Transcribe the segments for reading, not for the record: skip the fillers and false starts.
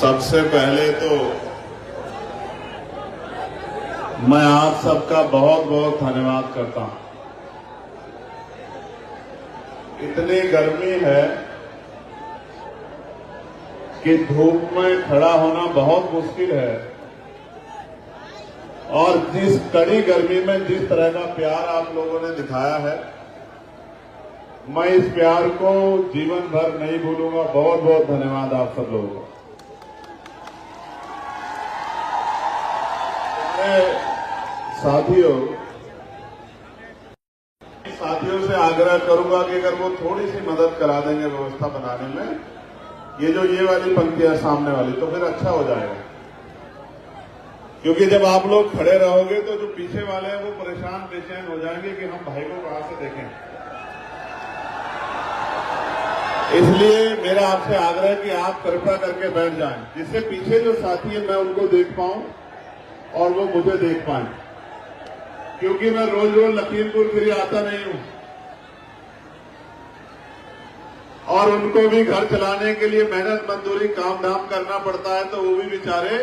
सबसे पहले तो मैं आप सबका बहुत बहुत धन्यवाद करता हूं। इतनी गर्मी है कि धूप में खड़ा होना बहुत मुश्किल है और जिस कड़ी गर्मी में जिस तरह का प्यार आप लोगों ने दिखाया है, मैं इस प्यार को जीवन भर नहीं भूलूंगा। बहुत बहुत धन्यवाद आप सब लोगों को। साथियों से आग्रह करूंगा कि अगर वो थोड़ी सी मदद करा देंगे व्यवस्था बनाने में, ये वाली पंक्तियां सामने वाली, तो फिर अच्छा हो जाएगा। क्योंकि जब आप लोग खड़े रहोगे तो जो पीछे वाले हैं वो परेशान बेचैन हो जाएंगे कि हम भाई को कहां से देखें। इसलिए मेरा आपसे आग्रह कि आप कृपया करके बैठ जाएं, जिससे पीछे जो साथी है मैं उनको देख पाऊं और वो मुझे देख पाएं। क्योंकि मैं रोज रोज लखीमपुर खीरी आता नहीं हूं और उनको भी घर चलाने के लिए मेहनत मजदूरी काम धाम करना पड़ता है, तो वो भी बेचारे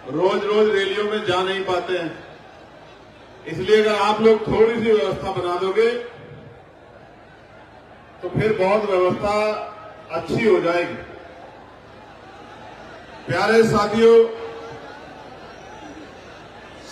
रोज रोज रैलियों में जा नहीं पाते हैं। इसलिए अगर आप लोग थोड़ी सी व्यवस्था बना दोगे तो फिर बहुत व्यवस्था अच्छी हो जाएगी। प्यारे साथियों,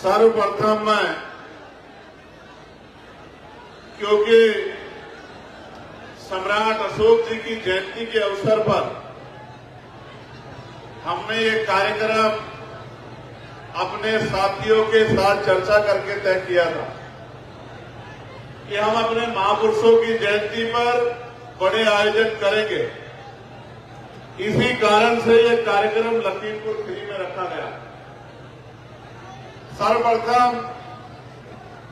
सर्वप्रथम मैं, क्योंकि सम्राट अशोक जी की जयंती के अवसर पर हमने ये कार्यक्रम अपने साथियों के साथ चर्चा करके तय किया था कि हम अपने महापुरुषों की जयंती पर बड़े आयोजन करेंगे। इसी कारण से ये कार्यक्रम लखीमपुर खीरी में रखा गया। सर्वप्रथम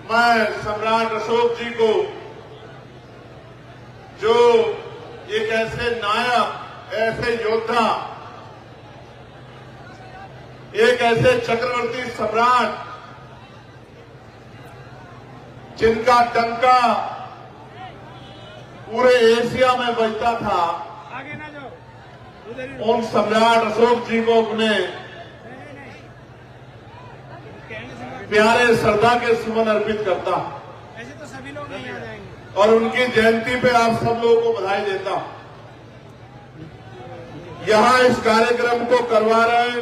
मैं सम्राट अशोक जी को, जो एक ऐसे नायक, ऐसे योद्धा, एक ऐसे चक्रवर्ती सम्राट जिनका डंका पूरे एशिया में बजता था, उन सम्राट अशोक जी को अपने प्यारे श्रद्धा के सुमन अर्पित करता हूं। ऐसे तो सभी लोग नहीं आ जाएंगे और उनकी जयंती पे आप सब लोगों को बधाई देता हूं। यहां इस कार्यक्रम को करवा रहे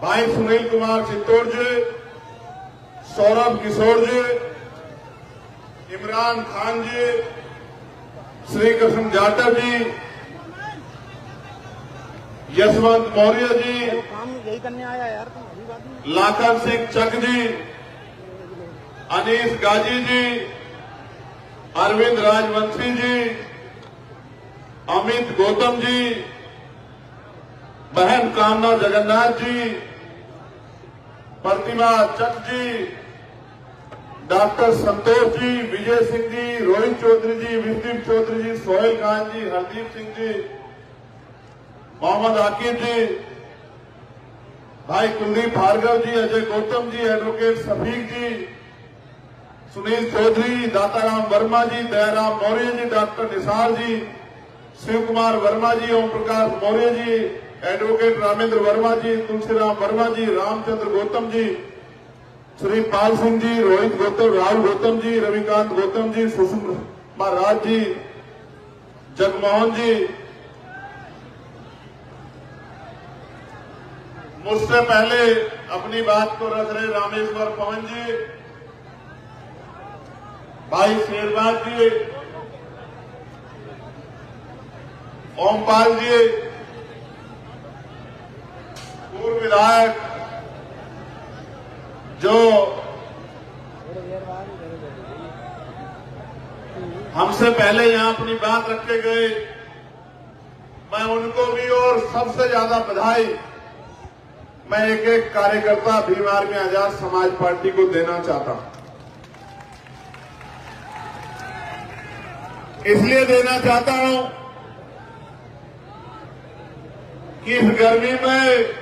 भाई सुनील कुमार चित्तौड़ जी, सौरभ किशोर जी, इमरान खान जी, श्री कृष्ण जाटव जी, यशवंत मौर्य जी, काम यही करने आया यार तुम। लाखन सिंह चक जी, अनीस गाजी जी, अरविंद राजवंशी जी, अमित गौतम जी, बहन कामना जगन्नाथ जी, प्रतिमा चक जी, डॉक्टर संतोष जी, विजय सिंह जी, रोहित चौधरी जी, विष्णु चौधरी जी, सोहेल खान जी, हरदीप सिंह जी, मोहम्मद आकिब जी, भाई कुलदीप भार्गव जी, अजय गौतम जी, एडवोकेट सफीक जी, सुनील चौधरी, दाताराम वर्मा जी, दयाराम मौर्य जी, डॉक्टर निसार जी, शिव कुमार वर्मा जी, ओम प्रकाश मौर्य जी, एडवोकेट रामेंद्र वर्मा जी, तुलसीराम वर्मा जी, रामचंद्र गौतम जी, श्री पाल सिंह जी, रोहित गौतम, राहुल गौतम जी, रविकांत गौतम जी, सुषमा राज जी, जगमोहन जी, मुझसे पहले अपनी बात को रख रहे रामेश्वर पवन जी, भाई शेरबाज जी, ओमपाल जी, पूर्व विधायक जो हमसे पहले यहां अपनी बात रख के गए, मैं उनको भी और सबसे ज्यादा बधाई मैं एक एक कार्यकर्ता भीम आर्मी आजाद समाज पार्टी को देना चाहता हूं। इसलिए देना चाहता हूं कि इस गर्मी में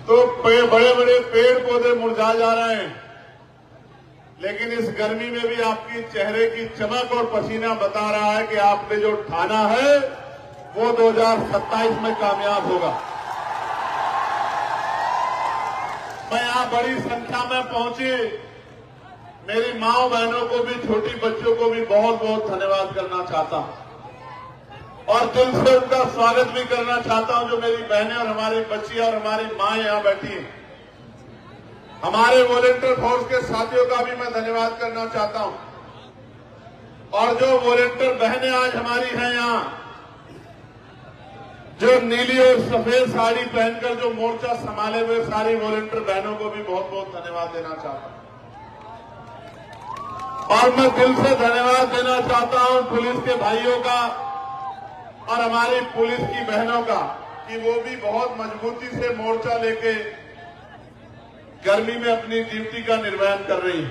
तो बड़े बड़े पेड़ पौधे मुरझा जा रहे हैं, लेकिन इस गर्मी में भी आपकी चेहरे की चमक और पसीना बता रहा है कि आपने जो ठाना है वो 2027 में कामयाब होगा। मैं यहां बड़ी संख्या में पहुंची मेरी माओ बहनों को भी, छोटी बच्चों को भी बहुत बहुत धन्यवाद करना चाहता हूं और दिल से उनका स्वागत भी करना चाहता हूं। जो मेरी बहनें और हमारी बच्चियां और हमारी मां यहां बैठी हैं, हमारे वॉलंटियर फोर्स के साथियों का भी मैं धन्यवाद करना चाहता हूं। और जो वॉलंटियर बहनें आज हमारी हैं यहां, जो नीली और सफेद साड़ी पहनकर जो मोर्चा संभाले हुए सारी वॉलंटियर बहनों को भी बहुत बहुत धन्यवाद देना चाहता हूं। और मैं दिल से धन्यवाद देना चाहता हूं पुलिस के भाइयों का और हमारी पुलिस की बहनों का कि वो भी बहुत मजबूती से मोर्चा लेके गर्मी में अपनी ड्यूटी का निर्वहन कर रही है।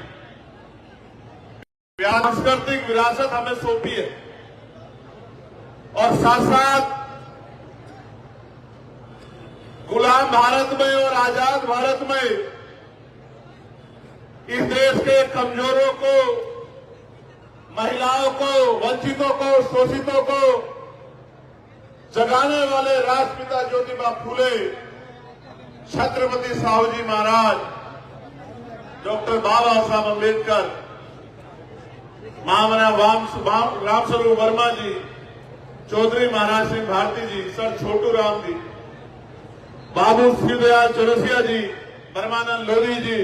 सांस्कृतिक विरासत हमें सौंपी है और साथ साथ गुलाम भारत में और आजाद भारत में इस देश के कमजोरों को, महिलाओं को, वंचितों को, शोषितों को जगाने वाले राष्ट्रपिता ज्योतिबा फूले, छत्रपति साहूजी महाराज, डॉक्टर बाबा साहब अम्बेडकर, महामना रामस्वरूप वर्मा जी, चौधरी महाराज सिंह भारती जी, सर छोटू राम जी, बाबू श्रीदयाल चौरसिया जी, परमानंद लोधी जी,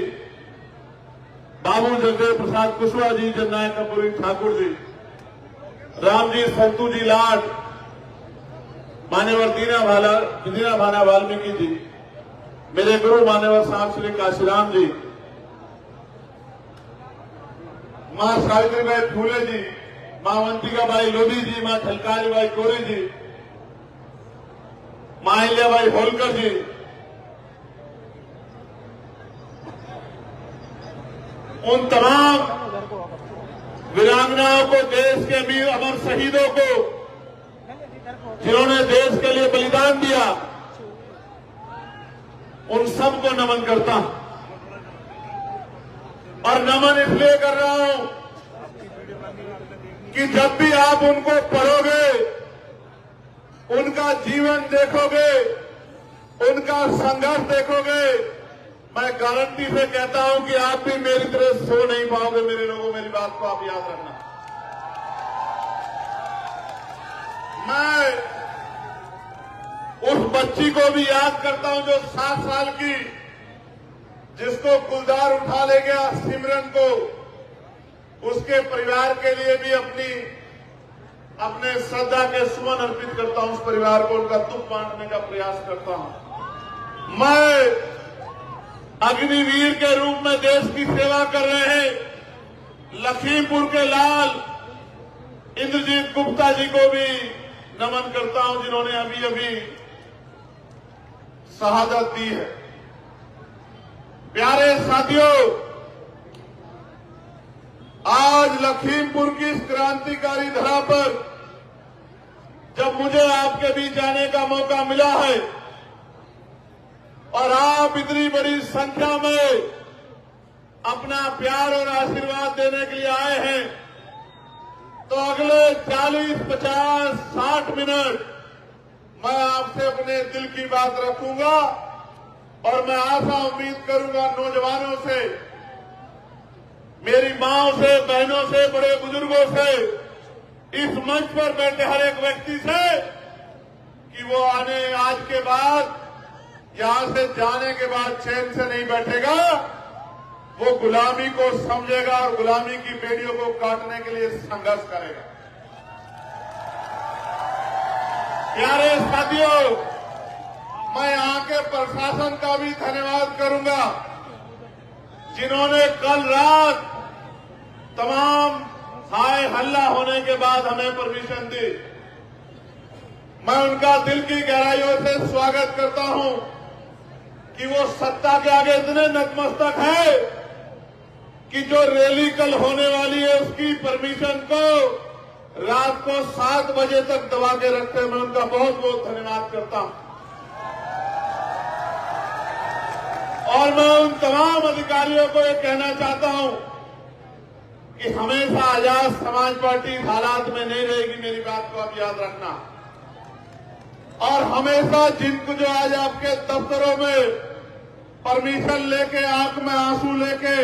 बाबू जगदेव प्रसाद कुशवाहा जी, जननायक कपूरी ठाकुर जी, रामजी संतू जी लाड, मान्यवर दीना भाना वाल्मीकि जी, मेरे गुरु मान्यवर साहब श्री काशीराम जी, मां सावित्रीबाई फूले जी, मां अवंतिकाबाई लोधी जी, मां झलकारीबाई कोरी जी, मां अहिल्याबाई होलकर जी, उन तमाम वीरांगनाओं को, देश के वीर अमर शहीदों को जिन्होंने देश के लिए बलिदान दिया, उन सबको नमन करता हूं। और नमन इसलिए कर रहा हूं कि जब भी आप उनको पढ़ोगे, उनका जीवन देखोगे, उनका संघर्ष देखोगे, मैं गारंटी से कहता हूं कि आप भी मेरी तरह सो नहीं पाओगे। मेरे लोगों, मेरी बात को आप याद रखना। मैं उस बच्ची को भी याद करता हूं जो 7 साल की, जिसको गुलदार उठा ले गया सिमरन को, उसके परिवार के लिए भी अपने श्रद्धा के सुमन अर्पित करता हूं। उस परिवार को उनका दुख बांटने का प्रयास करता हूं। मैं अग्निवीर के रूप में देश की सेवा कर रहे हैं लखीमपुर के लाल इंद्रजीत गुप्ता जी को भी नमन करता हूं, जिन्होंने अभी अभी शहादत दी है। प्यारे साथियों, आज लखीमपुर की इस क्रांतिकारी धरा पर जब मुझे आपके बीच आने का मौका मिला है और आप इतनी बड़ी संख्या में अपना प्यार और आशीर्वाद देने के लिए आए हैं, तो अगले 40, 50, 60 मिनट मैं आपसे अपने दिल की बात रखूंगा और मैं आशा उम्मीद करूंगा नौजवानों से, मेरी माओं से, बहनों से, बड़े बुजुर्गों से, इस मंच पर बैठे हर एक व्यक्ति से कि वो आज के बाद, यहां से जाने के बाद चैन से नहीं बैठेगा, वो गुलामी को समझेगा और गुलामी की बेड़ियों को काटने के लिए संघर्ष करेगा। प्यारे साथियों, मैं यहां के प्रशासन का भी धन्यवाद करूंगा, जिन्होंने कल रात तमाम हाय हल्ला होने के बाद हमें परमिशन दी। मैं उनका दिल की गहराइयों से स्वागत करता हूं कि वो सत्ता के आगे इतने नतमस्तक है कि जो रैली कल होने वाली है उसकी परमिशन को रात को 7 बजे तक दबा के रखते हैं। मैं उनका बहुत बहुत धन्यवाद करता हूं। और मैं उन तमाम अधिकारियों को ये कहना चाहता हूं कि हमेशा आजाद समाज पार्टी हालात में नहीं रहेगी। मेरी बात को आप याद रखना। हमेशा जिनको जो आज आपके दफ्तरों में परमिशन लेके आंख में आंसू लेके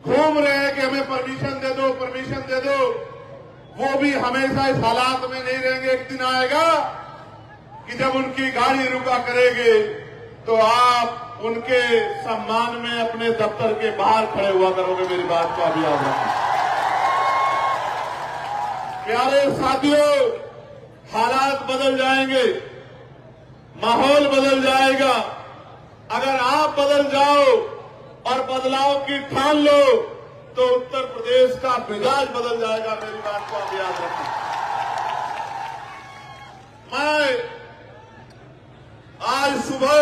घूम रहे हैं कि हमें परमिशन दे दो, परमिशन दे दो, वो भी हमेशा इस हालात में नहीं रहेंगे। एक दिन आएगा कि जब उनकी गाड़ी रुका करेगी तो आप उनके सम्मान में अपने दफ्तर के बाहर खड़े हुआ करोगे। मेरी बात को अभी याद रखें। प्यारे साथियों, हालात बदल जाएंगे, माहौल बदल जाएगा। अगर आप बदल जाओ और बदलाव की ठान लो तो उत्तर प्रदेश का मिजाज बदल जाएगा। मेरी बात को आप याद रखें। मैं आज सुबह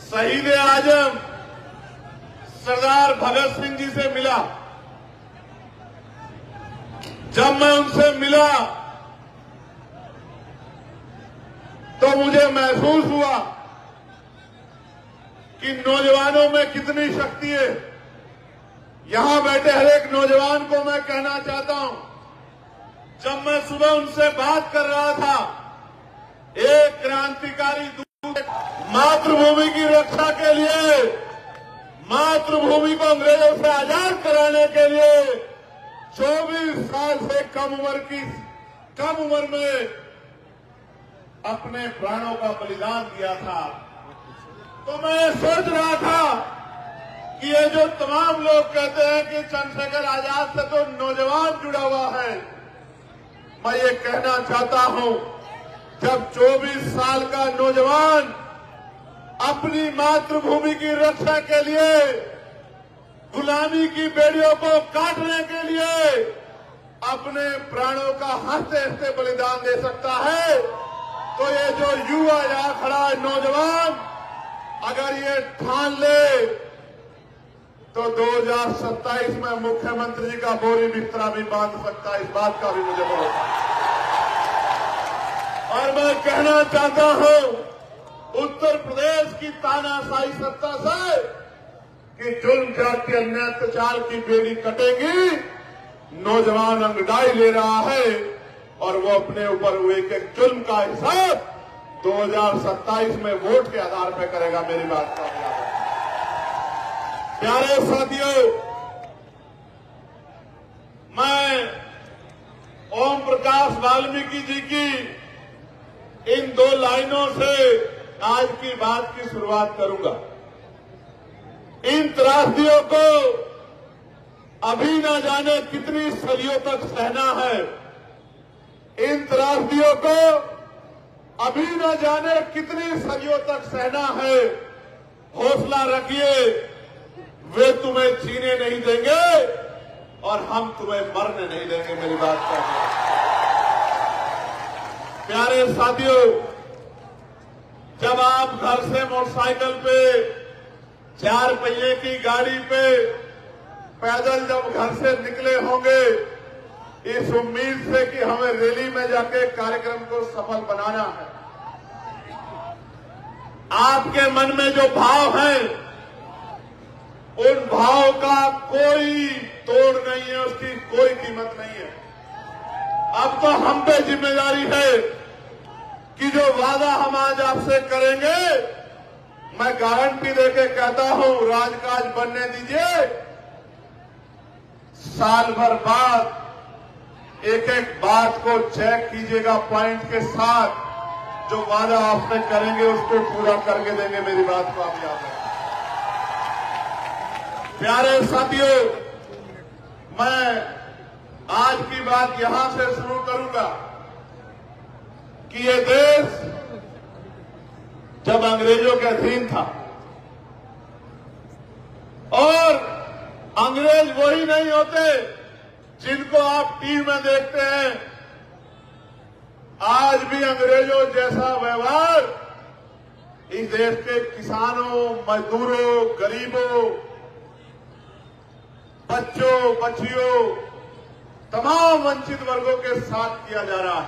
शहीद आजम सरदार भगत सिंह जी से मिला। जब मैं उनसे मिला तो मुझे महसूस हुआ कि नौजवानों में कितनी शक्ति है। यहां बैठे हर एक नौजवान को मैं कहना चाहता हूं, जब मैं सुबह उनसे बात कर रहा था, एक क्रांतिकारी दूत मातृभूमि की रक्षा के लिए, मातृभूमि को अंग्रेजों से आजाद कराने के लिए 24 साल से कम उम्र में अपने प्राणों का बलिदान दिया था। तो मैं सोच रहा था कि ये जो तमाम लोग कहते हैं कि चंद्रशेखर आजाद से तो नौजवान जुड़ा हुआ है, मैं ये कहना चाहता हूं, जब 24 साल का नौजवान अपनी मातृभूमि की रक्षा के लिए गुलामी की बेड़ियों को काटने के लिए अपने प्राणों का हंसते हंसते बलिदान दे सकता है, तो ये जो युवा यहां खड़ा है नौजवान, अगर ये ठान ले तो 2027 में मुख्यमंत्री जी का बोरी बिस्तरा भी बांध सकता है। इस बात का भी मुझे भरोसा है। और मैं कहना चाहता हूं उत्तर प्रदेश की तानाशाही सत्ता से कि जुल्म जाति अन्याय अत्याचार की बेड़ी कटेगी। नौजवान अंगड़ाई ले रहा है और वो अपने ऊपर हुए एक जुल्म का हिसाब 2027 में वोट के आधार पर करेगा। मेरी बात का ध्यान रखें। प्यारे साथियों, मैं ओम प्रकाश वाल्मीकि जी की इन 2 लाइनों से आज की बात की शुरुआत करूंगा। इन त्रासदियों को अभी न जाने कितनी सदियों तक सहना है। इन त्रासदियों को अभी न जाने कितनी सदियों तक सहना है। हौसला रखिए, वे तुम्हें जीने नहीं देंगे और हम तुम्हें मरने नहीं देंगे। मेरी बात का प्यारे साथियों, जब आप घर से मोटरसाइकिल पे, 4 पहिए की गाड़ी पे, पैदल जब घर से निकले होंगे इस उम्मीद से कि हमें रैली में जाके कार्यक्रम को सफल बनाना है, आपके मन में जो भाव हैं उन भाव का कोई तोड़ नहीं है, उसकी कोई कीमत नहीं है। अब तो हम पे जिम्मेदारी है कि जो वादा हम आज आपसे करेंगे, मैं गारंटी देके कहता हूं, राजकाज बनने दीजिए, साल भर बाद एक एक बात को चेक कीजिएगा पॉइंट के साथ, जो वादा आपने करेंगे उसको पूरा करके देंगे। मेरी बात को आप याद रखें। प्यारे साथियों, मैं आज की बात यहां से शुरू करूंगा कि ये देश जब अंग्रेजों के अधीन था, और अंग्रेज वही नहीं होते जिनको आप टीवी में देखते हैं। आज भी अंग्रेजों जैसा व्यवहार इस देश के किसानों, मजदूरों, गरीबों, बच्चों, बच्चियों, तमाम वंचित वर्गों के साथ किया जा रहा है।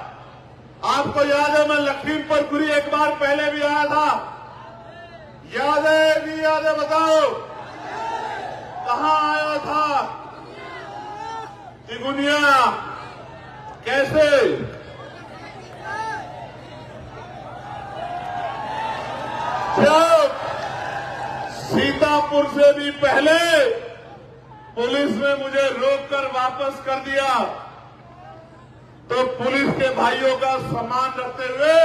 आपको याद है, मैं लखीमपुर एक बार पहले भी आया था। याद है, नहीं याद है, बताओ कहां आया था? तिगुनिया। कैसे जब सीतापुर से भी पहले पुलिस ने मुझे रोककर वापस कर दिया, तो पुलिस के भाइयों का सम्मान रखते हुए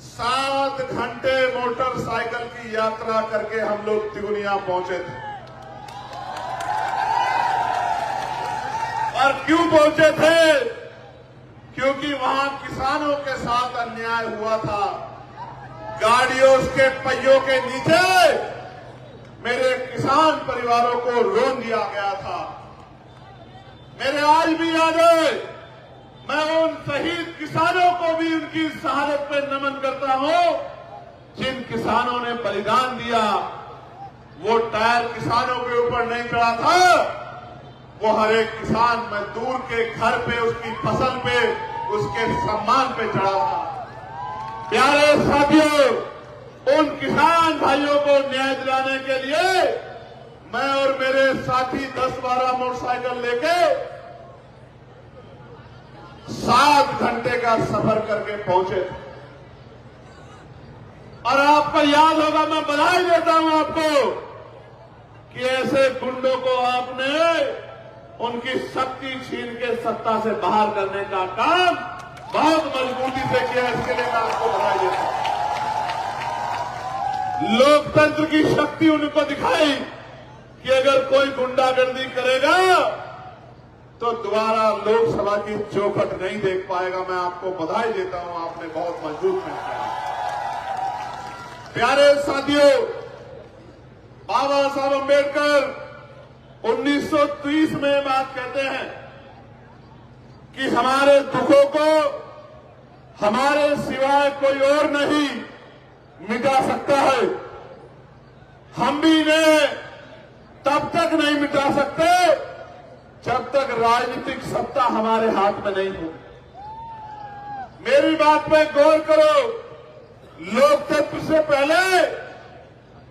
7 घंटे मोटरसाइकिल की यात्रा करके हम लोग तिगुनिया पहुंचे थे। और क्यों पहुंचे थे? क्योंकि वहां किसानों के साथ अन्याय हुआ था। गाड़ियों के पहियों के नीचे मेरे किसान परिवारों को रोन दिया गया था। मेरे आज भी याद है, मैं उन शहीद किसानों को भी उनकी शहादत पे नमन करता हूं, जिन किसानों ने बलिदान दिया। वो टायर किसानों के ऊपर नहीं चढ़ा था, वो हर एक किसान मजदूर के घर पे, उसकी फसल पे, उसके सम्मान पे चढ़ा था। प्यारे साथियों, उन किसान भाइयों को न्याय दिलाने के लिए मैं और मेरे साथी 10-12 मोटरसाइकिल लेके 7 घंटे का सफर करके पहुंचे थे। और आपको याद होगा, मैं बधाई देता हूं आपको कि ऐसे गुंडों को आपने उनकी शक्ति छीन के सत्ता से बाहर करने का काम बहुत मजबूती से किया। इसके लिए मैं आपको बधाई देता हूं। लोकतंत्र की शक्ति उनको दिखाई कि अगर कोई गुंडागर्दी करेगा तो दोबारा लोकसभा की चौखट नहीं देख पाएगा। मैं आपको बधाई देता हूं, आपने बहुत मजबूत फैसला। प्यारे साथियों, बाबा साहब अम्बेडकर 1930 में बात कहते हैं कि हमारे दुखों को हमारे सिवाय कोई और नहीं मिटा सकता है। हम भी इन्हें तब तक नहीं मिटा सकते जब तक राजनीतिक सत्ता हमारे हाथ में नहीं हो। मेरी बात पे गौर करो। लोकतंत्र से पहले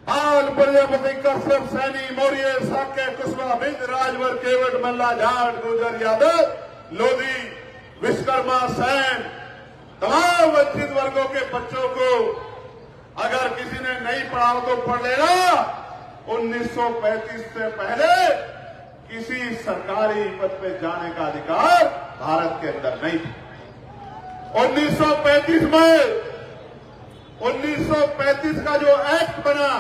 बाल प्रजापति, कश्यप, सैनी, मौर्य, साक्य, कुशवाहा, बिंद, राजभर, केवट, मल्ला, जाट, गुर्जर, यादव, लोधी, विश्वकर्मा, सैन, तमाम वंचित वर्गों के बच्चों को अगर किसी ने नहीं पढ़ा हो तो पढ़ लेना। 1935 से पहले किसी सरकारी पद पे जाने का अधिकार भारत के अंदर नहीं था। 1935 का जो एक्ट बना,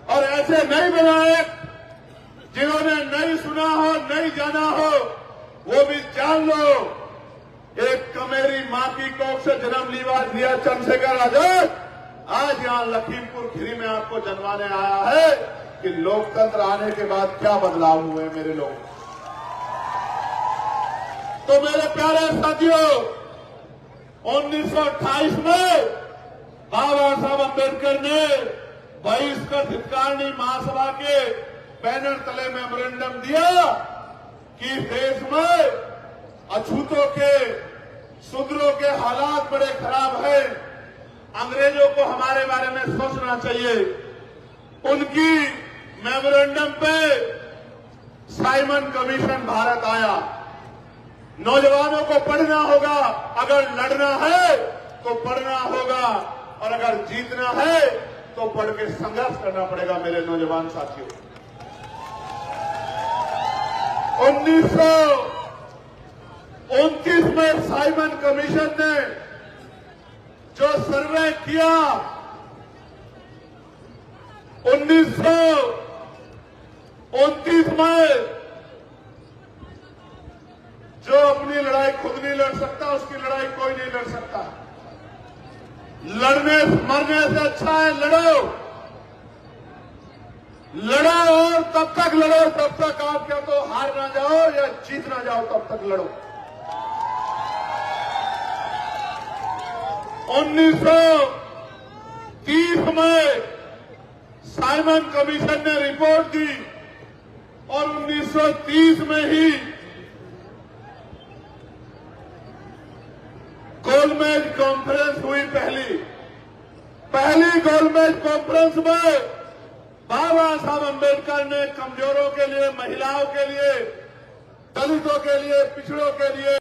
और ऐसे नहीं बना एक्ट जिन्होंने नहीं सुना हो, नहीं जाना हो, वो भी जान लो। एक कमेरी मां की कोख से जन्म लिया चंद्रशेखर आजाद आज यहां लखीमपुर खीरी में आपको जनवाने आया है कि लोकतंत्र आने के बाद क्या बदलाव हुए मेरे लोग। तो मेरे प्यारे साथियों, 1928 में बाबा साहब अम्बेडकर ने बहिष्कृत हितकारिणी महासभा के बैनर तले मेमोरेंडम दिया कि देश में अछूतों के, शूद्रों के हालात बड़े खराब हैं, अंग्रेजों को हमारे बारे में सोचना चाहिए। उनकी मेमोरेंडम पे साइमन कमीशन भारत आया। नौजवानों को पढ़ना होगा, अगर लड़ना है तो पढ़ना होगा, और अगर जीतना है तो पढ़ के संघर्ष करना पड़ेगा। मेरे नौजवान साथियों, 1929 में साइमन कमीशन ने जो सर्वे किया, 1929 में जो अपनी लड़ाई खुद नहीं लड़ सकता, उसकी लड़ाई कोई नहीं लड़ सकता। लड़ने मरने से अच्छा है लड़ो, लड़ो, और तब तक लड़ो तब तक आप क्या तो हार ना जाओ या जीत ना जाओ, तब तक लड़ो। 1930 में साइमन कमीशन ने रिपोर्ट दी, और 1930 में ही गोलमेज कॉन्फ्रेंस हुई। पहली गोलमेज कॉन्फ्रेंस में बाबा साहब अम्बेडकर ने कमजोरों के लिए, महिलाओं के लिए, दलितों के लिए, पिछड़ों के लिए